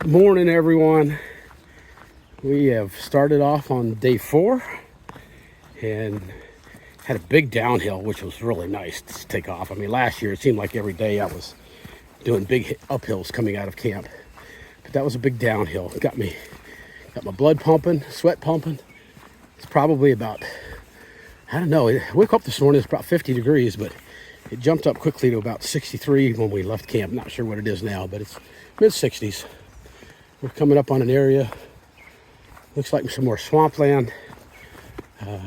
Morning, everyone. We have started off on day 4 and had a big downhill, which was really nice to take off. I mean, last year it seemed like every day I was doing big uphills coming out of camp, but that was a big downhill. Got my blood pumping, sweat pumping. It's probably about, I don't know, I woke up this morning, it's about 50 degrees, but it jumped up quickly to about 63 when we left camp. Not sure what it is now, but it's mid 60s. We're coming up on an area, looks like some more swampland.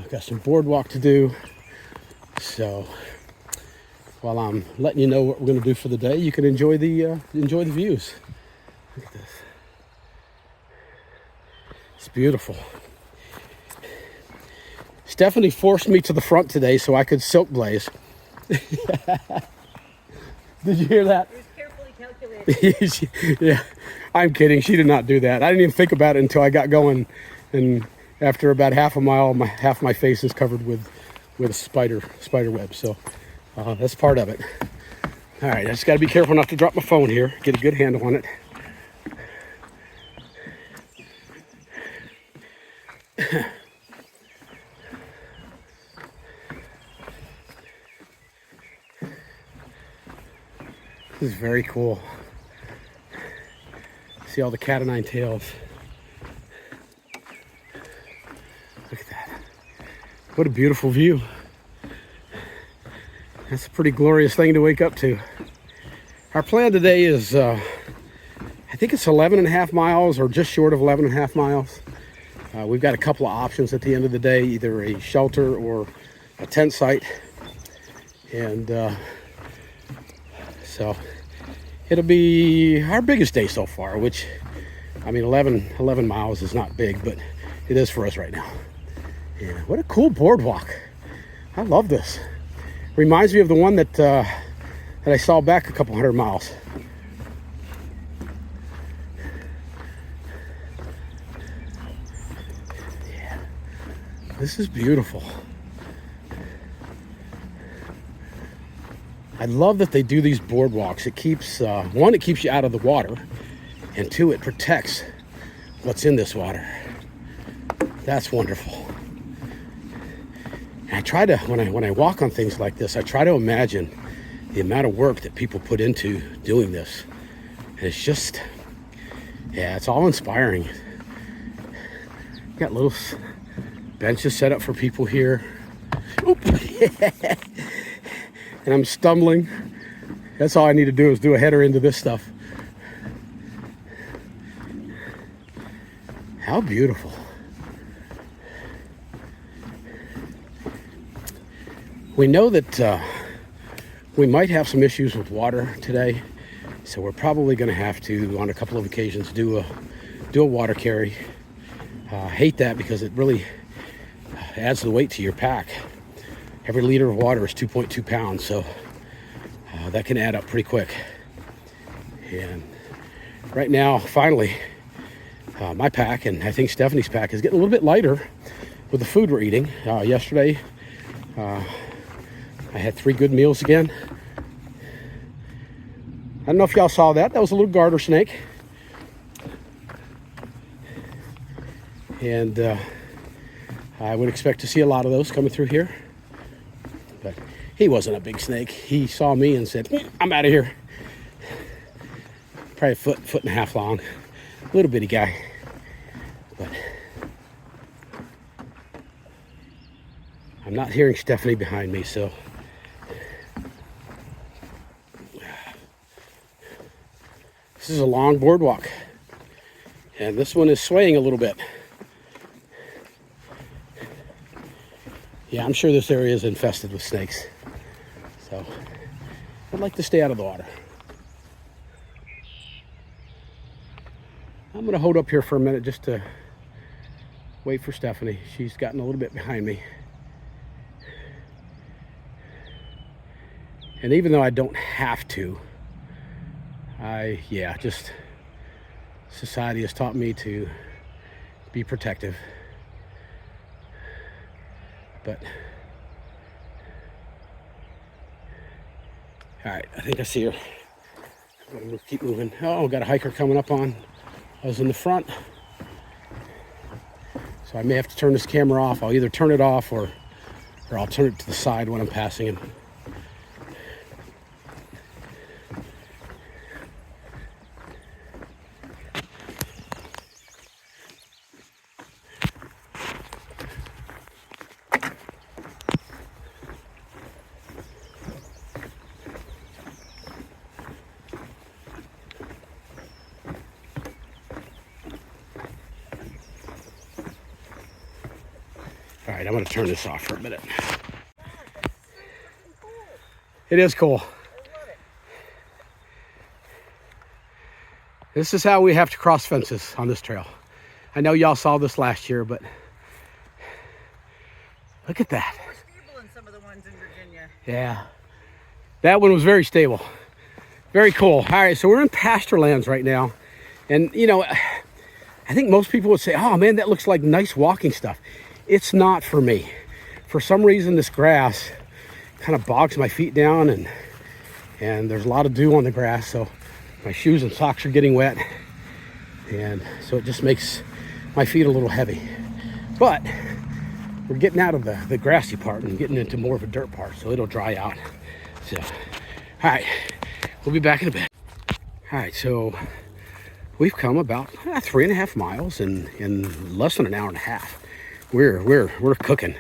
Got some boardwalk to do. So while I'm letting you know what we're going to do for the day, you can enjoy the views. Look at this. It's beautiful. Stephanie forced me to the front today so I could silk blaze. Did you hear that? It was carefully calculated. Yeah, I'm kidding. She did not do that. I didn't even think about it until I got going, and after about half a mile, half my face is covered with spider web. So that's part of it. All right, I just got to be careful not to drop my phone here. Get a good handle on it. This is very cool. See all the cat o' nine tails. Look at that. What a beautiful view. That's a pretty glorious thing to wake up to. Our plan today is, I think it's 11 and a half miles or just short of 11 and a half miles. We've got a couple of options at the end of the day, either a shelter or a tent site. And so it'll be our biggest day so far, which, I mean, 11 miles is not big, but it is for us right now. Yeah, what a cool boardwalk. I love this. Reminds me of the one that I saw back a couple hundred miles. Yeah, this is beautiful. I love that they do these boardwalks. It keeps, one, it keeps you out of the water, and two, it protects what's in this water. That's wonderful. And I try to, when I walk on things like this, I try to imagine the amount of work that people put into doing this. And it's just, yeah, it's all inspiring. Got little benches set up for people here. Oop. And I'm stumbling. That's all I need to do is do a header into this stuff. How beautiful. We know that we might have some issues with water today, so we're probably going to have to, on a couple of occasions, do a water carry. Hate that because it really adds the weight to your pack. Every liter of water is 2.2 pounds, so that can add up pretty quick. And right now, finally, my pack, and I think Stephanie's pack, is getting a little bit lighter with the food we're eating. Yesterday, I had 3 good meals again. I don't know if y'all saw that. That was a little garter snake. And I would expect to see a lot of those coming through here. But he wasn't a big snake. He saw me and said, I'm out of here. Probably a foot and a half long. Little bitty guy. But I'm not hearing Stephanie behind me, so. This is a long boardwalk. And this one is swaying a little bit. Yeah, I'm sure this area is infested with snakes. So I'd like to stay out of the water. I'm going to hold up here for a minute just to wait for Stephanie. She's gotten a little bit behind me. And even though I don't have to, just society has taught me to be protective. But all right, I think I see her. I'm gonna keep moving. Oh, got a hiker coming up on I was in the front. So I may have to turn this camera off. I'll either turn it off or I'll turn it to the side when I'm passing him. All right, I'm going to turn this off for a minute. It is cool. This is how we have to cross fences on this trail. I know y'all saw this last year, but look at that. We're stable in some of the ones in Virginia. Yeah, that one was very stable. Very cool. All right, so we're in pasture lands right now. And, you know, I think most people would say, oh, man, that looks like nice walking stuff. It's not for me. For some reason, this grass kind of bogs my feet down, and there's a lot of dew on the grass, so my shoes and socks are getting wet, and so it just makes my feet a little heavy. But we're getting out of the grassy part and getting into more of a dirt part, so it'll dry out. So, all right, we'll be back in a bit. All right, so we've come about 3.5 miles in less than an hour and a half. We're cooking.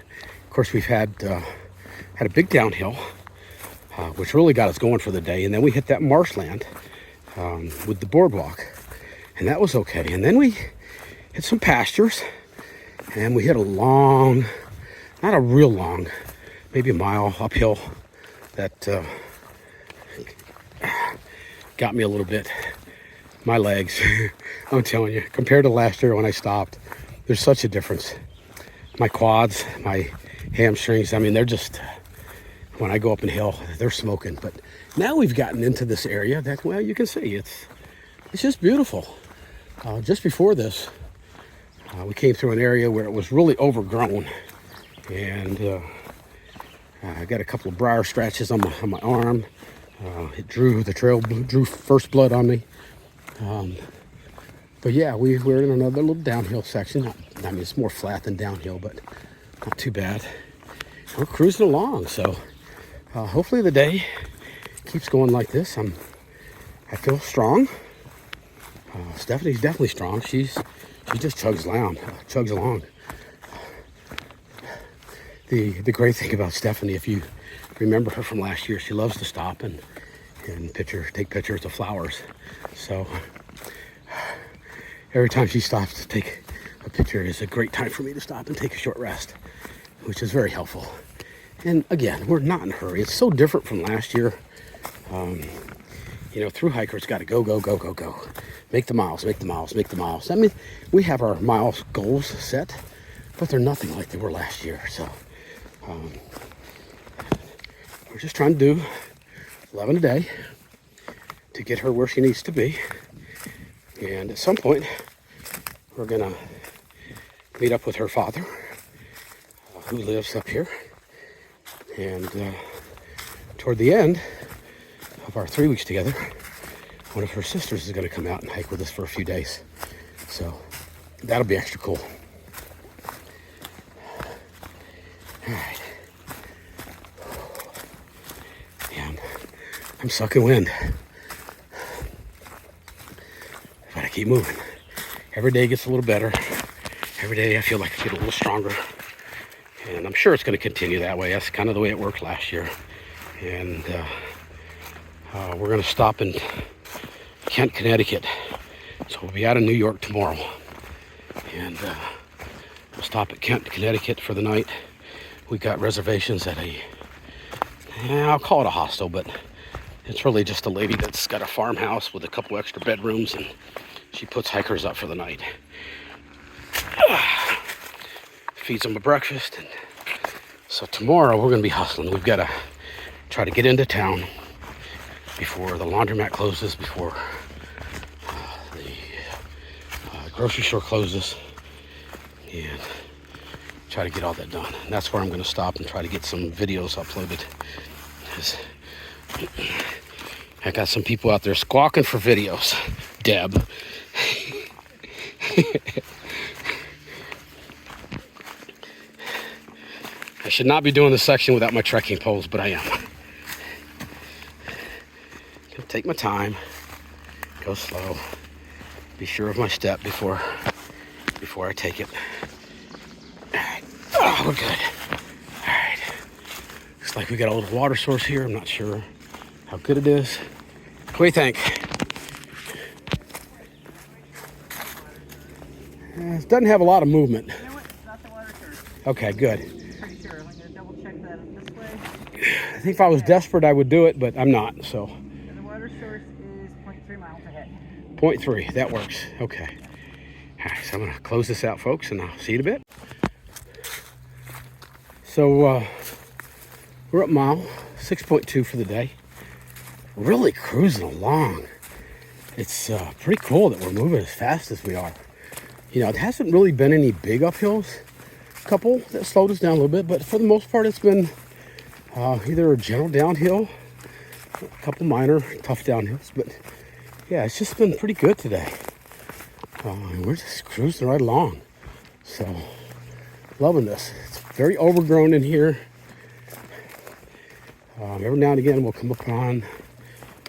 Of course, we've had a big downhill, which really got us going for the day, and then we hit that marshland with the boardwalk, and that was okay. And then we hit some pastures, and we hit a long, not a real long, maybe a mile uphill that got me a little bit. My legs, I'm telling you, compared to last year when I stopped, there's such a difference. My quads, my hamstrings, I mean, they're just, when I go up in hill, they're smoking. But now we've gotten into this area that, well, you can see it's just beautiful. Just before this, we came through an area where it was really overgrown, and I got a couple of briar scratches on my arm. The trail drew first blood on me. But yeah, we're in another little downhill section. I mean, it's more flat than downhill, but not too bad. We're cruising along, so hopefully the day keeps going like this. I feel strong. Stephanie's definitely strong. She just chugs along. The great thing about Stephanie, if you remember her from last year, she loves to stop and take pictures of flowers. So every time she stops to take a picture is a great time for me to stop and take a short rest, which is very helpful. And again, we're not in a hurry. It's so different from last year. You know, through hikers got to go. Make the miles. I mean, we have our miles goals set, but they're nothing like they were last year. So we're just trying to do 11 a day to get her where she needs to be. And at some point, we're gonna meet up with her father, who lives up here. And toward the end of our 3 weeks together, one of her sisters is gonna come out and hike with us for a few days. So that'll be extra cool. All right. Yeah, I'm sucking wind. But I keep moving. Every day gets a little better. Every day I feel like I get a little stronger. And I'm sure it's going to continue that way. That's kind of the way it worked last year. And we're going to stop in Kent, Connecticut. So we'll be out of New York tomorrow. And we'll stop at Kent, Connecticut for the night. We got reservations at I'll call it a hostel, but it's really just a lady that's got a farmhouse with a couple extra bedrooms, and she puts hikers up for the night. Feeds them a breakfast. And so tomorrow we're going to be hustling. We've got to try to get into town before the laundromat closes, before the grocery store closes, and try to get all that done. And that's where I'm going to stop and try to get some videos uploaded. I got some people out there squawking for videos. Deb. I should not be doing this section without my trekking poles, but I am. Gonna take my time, go slow, be sure of my step before I take it. All right, oh, we're good. All right, looks like we got a little water source here. I'm not sure how good it is. What do you think? It doesn't have a lot of movement. You know what? It's not the water source. Okay, good. I'm pretty sure. I'm going to double check that this way. I think if I was desperate, I would do it, but I'm not, so. And the water source is 0.3 miles ahead. 0.3, that works. Okay. All right, so I'm gonna close this out, folks, and I'll see you in a bit. So we're up mile 6.2 for the day. Really cruising along. It's pretty cool that we're moving as fast as we are. You know, it hasn't really been any big uphills. A couple that slowed us down a little bit, but for the most part, it's been either a general downhill, a couple minor tough downhills, but yeah, it's just been pretty good today. We're just cruising right along. So, loving this. It's very overgrown in here. Every now and again, we'll come upon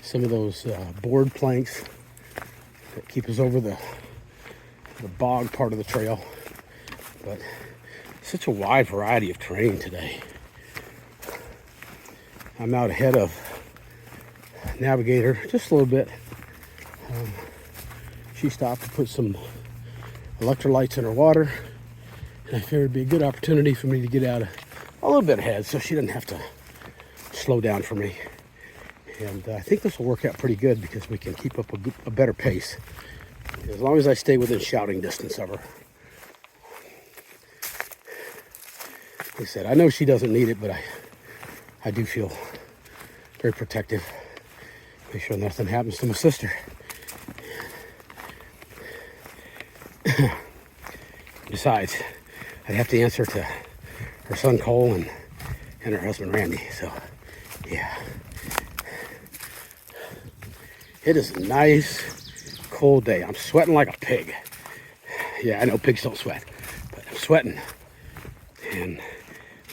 some of those board planks that keep us over the bog part of the trail. But such a wide variety of terrain today. I'm out ahead of Navigator just a little bit. She stopped to put some electrolytes in her water, and I figured it'd be a good opportunity for me to get out a little bit ahead so she doesn't have to slow down for me. And I think this will work out pretty good because we can keep up a better pace as long as I stay within shouting distance of her. Like I said, I know she doesn't need it, but I do feel very protective. Make sure nothing happens to my sister. Besides, I'd have to answer to her son Cole and her husband Randy. So, yeah. It is a nice, cold day. I'm sweating like a pig. Yeah, I know pigs don't sweat, but I'm sweating. And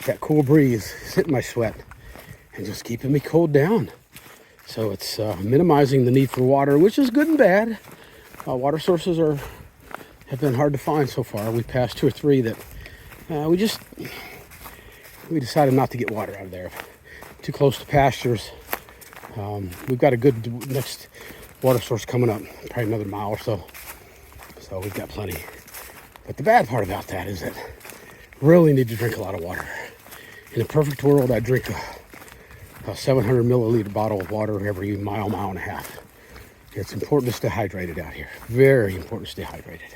that cool breeze is hitting my sweat and just keeping me cooled down. So it's minimizing the need for water, which is good and bad. Water sources have been hard to find so far. We passed 2 or 3 that we decided not to get water out of there. Too close to pastures. We've got a good next water source coming up, probably another mile or so. So we've got plenty. But the bad part about that is that I really need to drink a lot of water. In a perfect world, I drink a 700 milliliter bottle of water every mile and a half. It's important to stay hydrated out here. Very important to stay hydrated.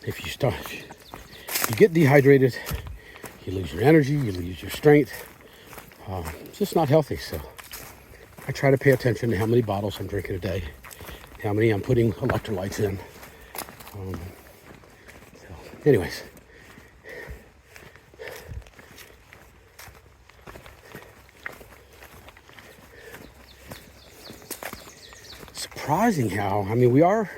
If you get dehydrated, you lose your energy, you lose your strength. It's just not healthy. So I try to pay attention to how many bottles I'm drinking a day, how many I'm putting electrolytes in. Anyways. Surprising how, I mean, we are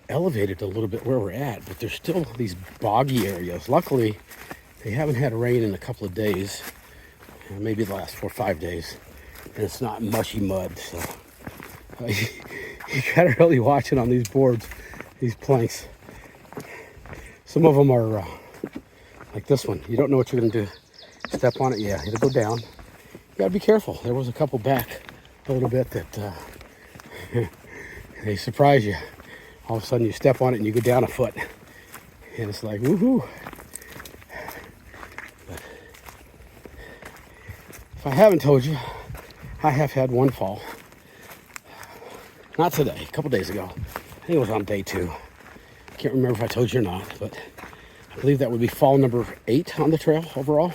elevated a little bit where we're at, but there's still these boggy areas. Luckily, they haven't had rain in a couple of days, maybe the last 4 or 5 days, and it's not mushy mud. So you gotta really watch it on these boards, these planks. Some of them are like this one. You don't know what you're gonna do. Step on it, yeah, it'll go down. You gotta be careful. There was a couple back a little bit that they surprise you. All of a sudden you step on it and you go down a foot. And it's like, woohoo. But if I haven't told you, I have had one fall. Not today, a couple days ago. I think it was on day 2. Can't remember if I told you or not, but I believe that would be fall number 8 on the trail overall.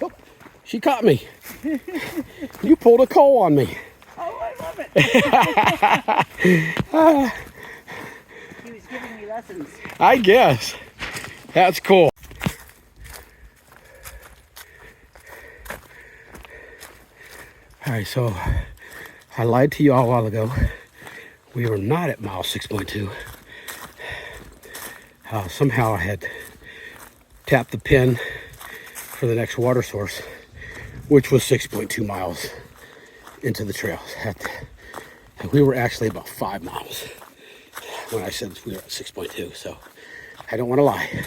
Oh, she caught me. You pulled a Cole on me. Oh, I love it. He was giving me lessons. I guess. That's cool. All right, so I lied to you all a while ago. We were not at mile 6.2. Somehow I had tapped the pin for the next water source, which was 6.2 miles into the trails. And we were actually about 5 miles when I said we were at 6.2, so I don't want to lie.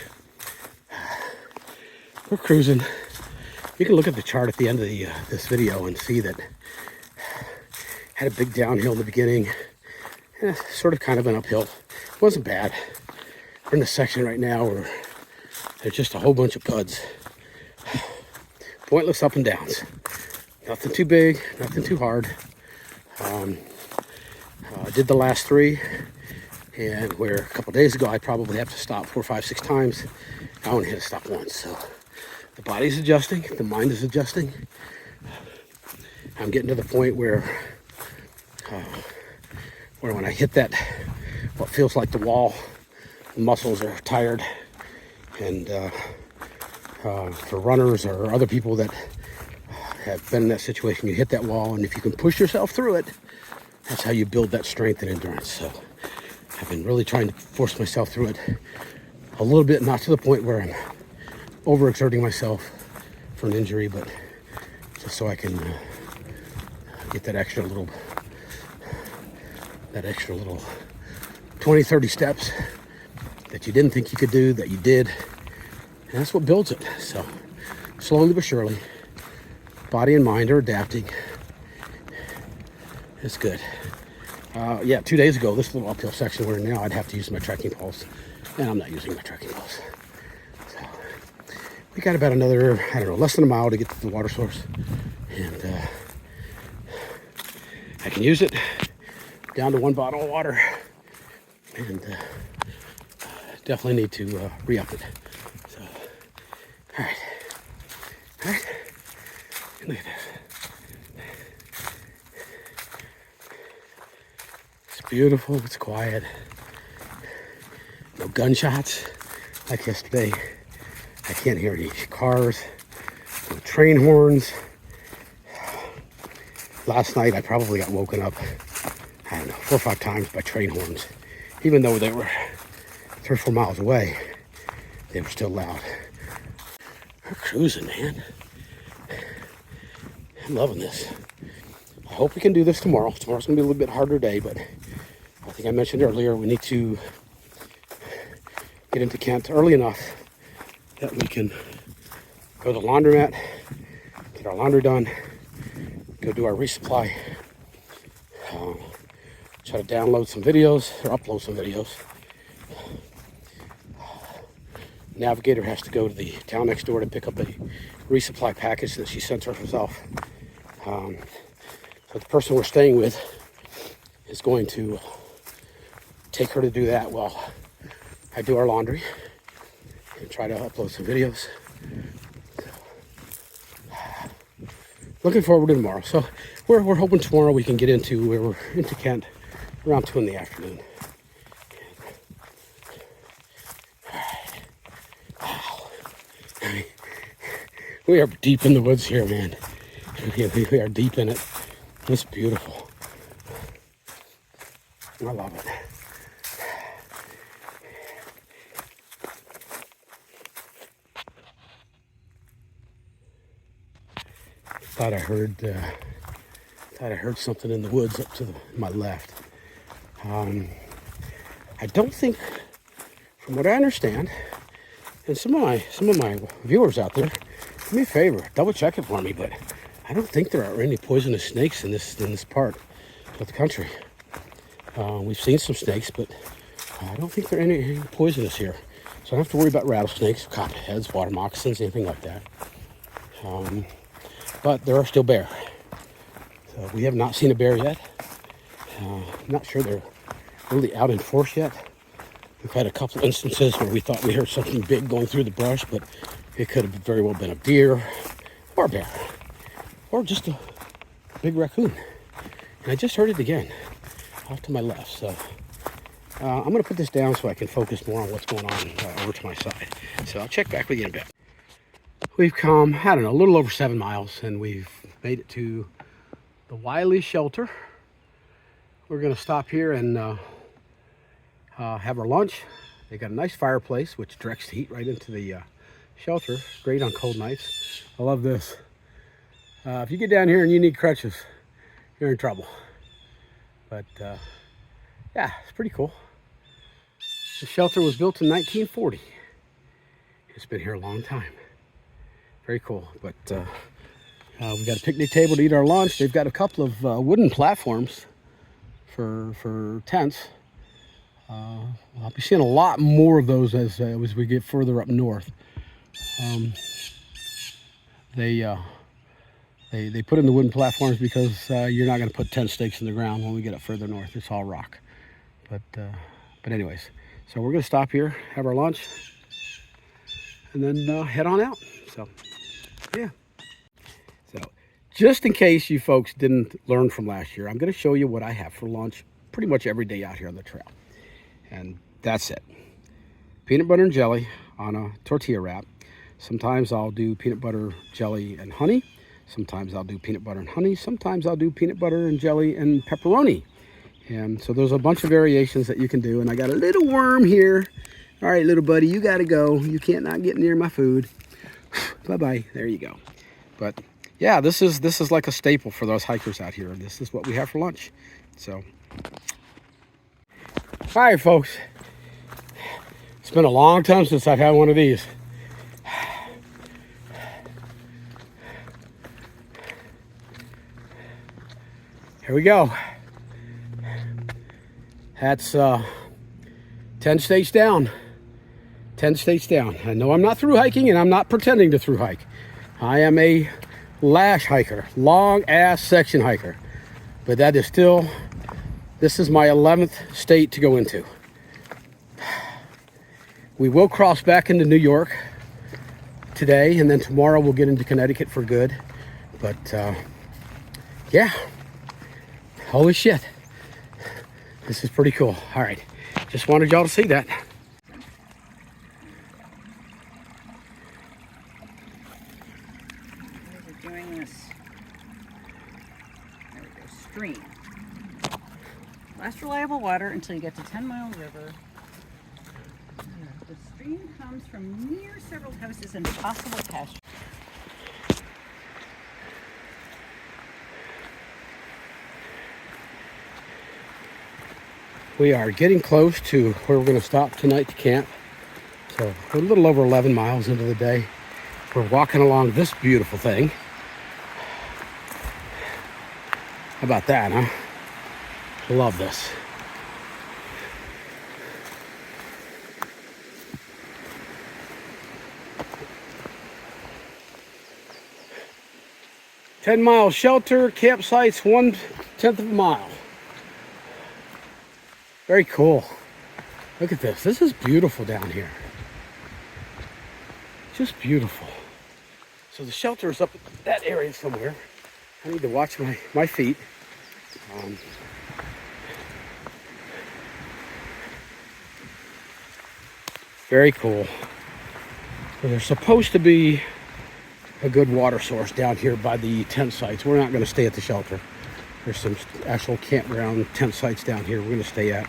We're cruising. You can look at the chart at the end of this video and see that had a big downhill in the beginning, sort of kind of an uphill. It wasn't bad. We're in a section right now where there's just a whole bunch of puds. Pointless up and downs. Nothing too big, nothing too hard. I did the last 3, and where a couple days ago I probably have to stop 4, 5, 6 times, I only had to stop once. So the body's adjusting, the mind is adjusting. I'm getting to the point where when I hit that, what feels like the wall, the muscles are tired. And for runners or other people that have been in that situation, you hit that wall, and if you can push yourself through it, that's how you build that strength and endurance. So I've been really trying to force myself through it a little bit, not to the point where I'm overexerting myself for an injury, but just so I can get that extra little 20, 30 steps that you didn't think you could do, that you did. And that's what builds it. So slowly but surely, body and mind are adapting. It's good. Yeah, 2 days ago, this little uphill section we're in now, I'd have to use my trekking poles, and I'm not using my trekking poles. So we got about another, I don't know, less than a mile to get to the water source, and I can use it down to 1 bottle of water, and definitely need to re-up it. So, all right, look at this. It's beautiful, it's quiet. No gunshots like yesterday. I can't hear any cars, no train horns. Last night I probably got woken up, I don't know, 4 or 5 times by train horns. Even though they were 3 or 4 miles away, they were still loud. We're cruising, man. I'm loving this. I hope we can do this tomorrow. Tomorrow's gonna be a little bit harder day, but I think I mentioned earlier, we need to get into Kent early enough that we can go to the laundromat, get our laundry done, go do our resupply, try to download some videos or upload some videos. Navigator has to go to the town next door to pick up a resupply package that she sent herself. So the person we're staying with is going to take her to do that while I do our laundry and try to upload some videos. So, looking forward to tomorrow. So we're hoping tomorrow we can get into where we're into Kent around 2 in the afternoon. Wow. I mean, we are deep in the woods here, man. We are deep in it. It's beautiful. I love it. Thought I heard something in the woods up to my left. I don't think, from what I understand, and some of my viewers out there, do me a favor, double check it for me, but I don't think there are any poisonous snakes in this part of the country. We've seen some snakes, but I don't think there are any poisonous here. So I don't have to worry about rattlesnakes, copperheads, water moccasins, anything like that. But there are still bear. So we have not seen a bear yet. I'm not sure they're really out in force yet. We've had a couple instances where we thought we heard something big going through the brush, but it could have very well been a deer or a bear or just a big raccoon. And I just heard it again off to my left. So I'm going to put this down so I can focus more on what's going on over to my side. So I'll check back with you in a bit. We've come, I don't know, a little over 7 miles, and we've made it to the Wiley shelter, We're gonna stop here and have our lunch. They got a nice fireplace, which directs the heat right into the shelter. Great on cold nights. I love this. If you get down here and you need crutches, you're in trouble. But yeah, it's pretty cool. The shelter was built in 1940. It's been here a long time. Very cool. But we got a picnic table to eat our lunch. They've got a couple of wooden platforms for tents. I'll be seeing a lot more of those as we get further up north. They put in the wooden platforms because you're not going to put tent stakes in the ground when we get up further north. It's all rock. But anyways, so we're going to stop here, have our lunch, and then head on out. So yeah. So just in case you folks didn't learn from last year, I'm going to show you what I have for lunch pretty much every day out here on the trail. And that's it. Peanut butter and jelly on a tortilla wrap. Sometimes I'll do peanut butter, jelly, and honey. Sometimes I'll do peanut butter and honey. Sometimes I'll do peanut butter and jelly and pepperoni. And so there's a bunch of variations that you can do. And I got a little worm here. All right, little buddy, you got to go. You can't not get near my food. Bye-bye. There you go. But yeah, this is like a staple for those hikers out here. This is what we have for lunch. So, all right, folks. It's been a long time since I've had one of these. Here we go. That's 10 states down. 10 states down. I know I'm not through hiking, and I'm not pretending to through hike. I am a LASH hiker, long ass section hiker. But that is still, this is my 11th state to go into. We will cross back into New York today, and then tomorrow we'll get into Connecticut for good. But yeah, holy shit. This is pretty cool. All right, just wanted y'all to see that. We're doing this. There we go. Stream. Last reliable water until you get to 10 Mile River. The stream comes from near several houses and possible pasture. We are getting close to where we're going to stop tonight to camp. So we're a little over 11 miles into the day. We're walking along this beautiful thing. How about that, huh? Love this. "10-mile shelter, campsites 1/10 of a mile." Very cool. Look at this. This is beautiful down here. Just beautiful. So the shelter is up in that area somewhere. I need to watch my feet. Very cool. So there's supposed to be a good water source down here by the tent sites. We're not going to stay at the shelter. There's some actual campground tent sites down here we're going to stay at.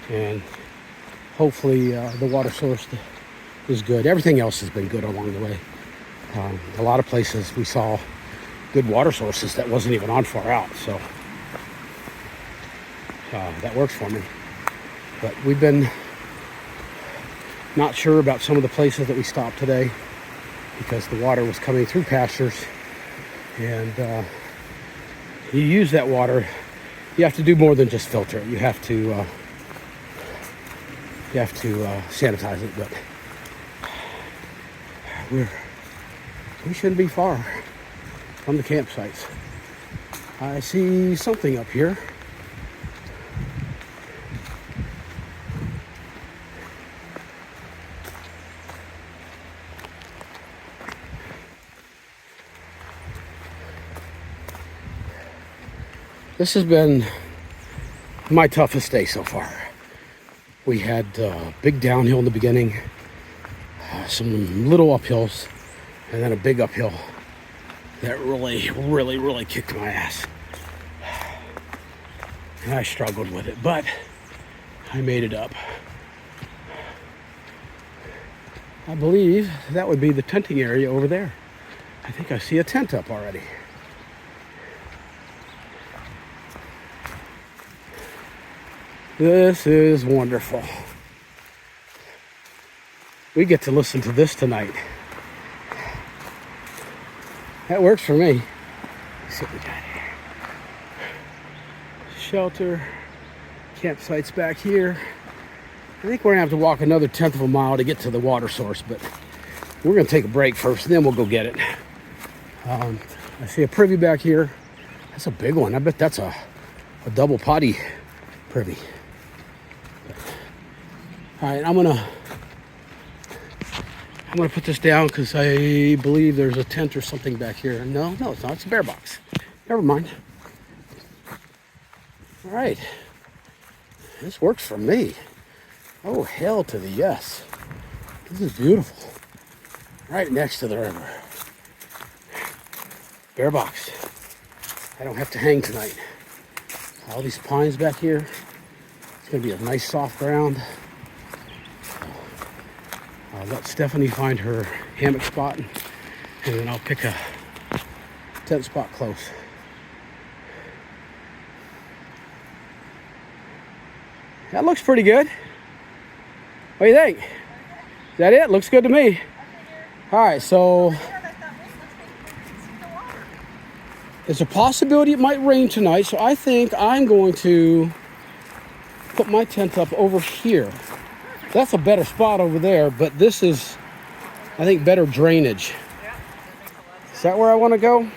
And hopefully the water source is good. Everything else has been good along the way. A lot of places we saw good water sources that wasn't even on far out. So that works for me. But we've been not sure about some of the places that we stopped today because the water was coming through pastures. And you use that water, you have to do more than just filter it. You have to sanitize it, but we shouldn't be far from the campsites. I see something up here. This has been my toughest day so far. We had big downhill in the beginning, some little uphills, and then a big uphill that really kicked my ass. And I struggled with it, but I made it up. I believe that would be the tenting area over there. I think I see a tent up already. This is wonderful. We get to listen to this tonight. That works for me. Let's see what we got here. Shelter, campsites back here. I think we're gonna have to walk another 1/10 of a mile to get to the water source, but we're gonna take a break first, and then we'll go get it. I see a privy back here. That's a big one. I bet that's a double potty privy. All right, I'm gonna put this down because I believe there's a tent or something back here. No, it's not. It's a bear box. Never mind. All right. This works for me. Oh, hell to the yes. This is beautiful. Right next to the river. Bear box. I don't have to hang tonight. All these pines back here. It's going to be a nice soft ground. I'll let Stephanie find her hammock spot, and then I'll pick a tent spot close. That looks pretty good. What do you think? Is that it? Looks good to me. All right, so there's a possibility it might rain tonight, so I think I'm going to put my tent up over here. That's a better spot over there, but this is, I think, better drainage. Is that where I want to go?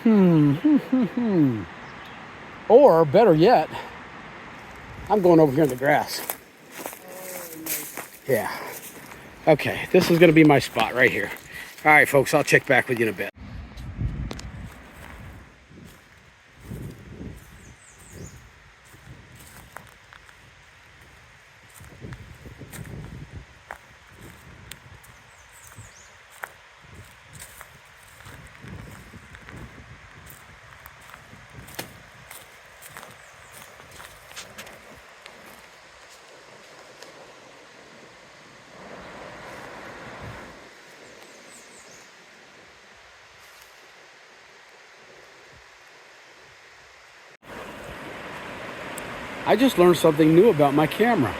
Or, better yet, I'm going over here in the grass. Yeah. Okay, this is going to be my spot right here. All right, folks, I'll check back with you in a bit. I just learned something new about my camera.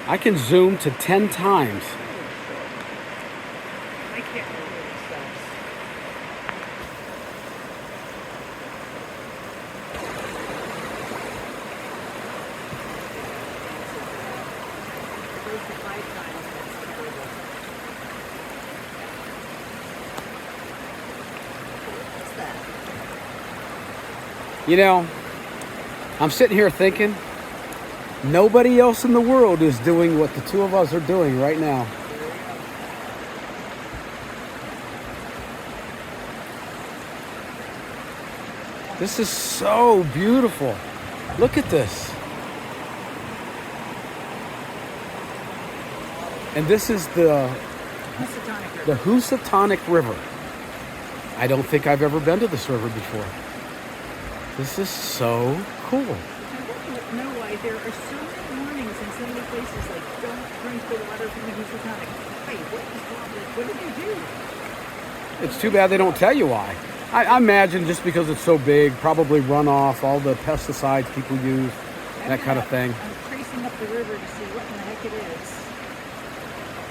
I can zoom to 10 times. My camera really sucks. It goes to 5 times. That's terrible. What's that? You know, I'm sitting here thinking, nobody else in the world is doing what the two of us are doing right now. This is so beautiful. Look at this. And this is the Housatonic River. I don't think I've ever been to this river before. This is so cool. I don't know why there are so many warnings in so many places like don't drink the water from the Housatonic. Hey, what is wrong with it? What did you do? It's too bad they don't tell you why. I imagine just because it's so big, probably runoff, all the pesticides people use, that kind of thing. I'm tracing up the river to see what in the heck it is.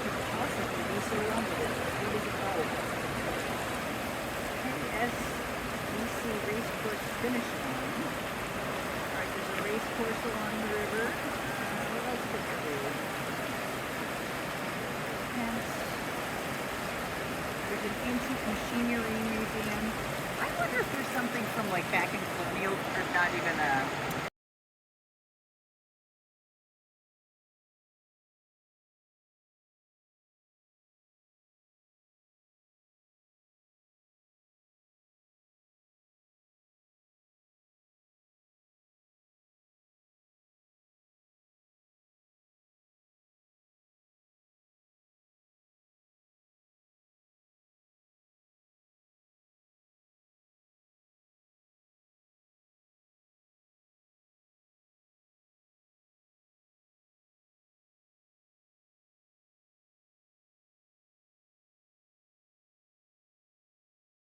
Could possibly be so wrong with it. What is it called? KSBC Race Course Finish Line. Alright, there's a race course along the river. What else could there be? There's an antique machinery museum. I wonder if there's something from like back in colonial, or not even a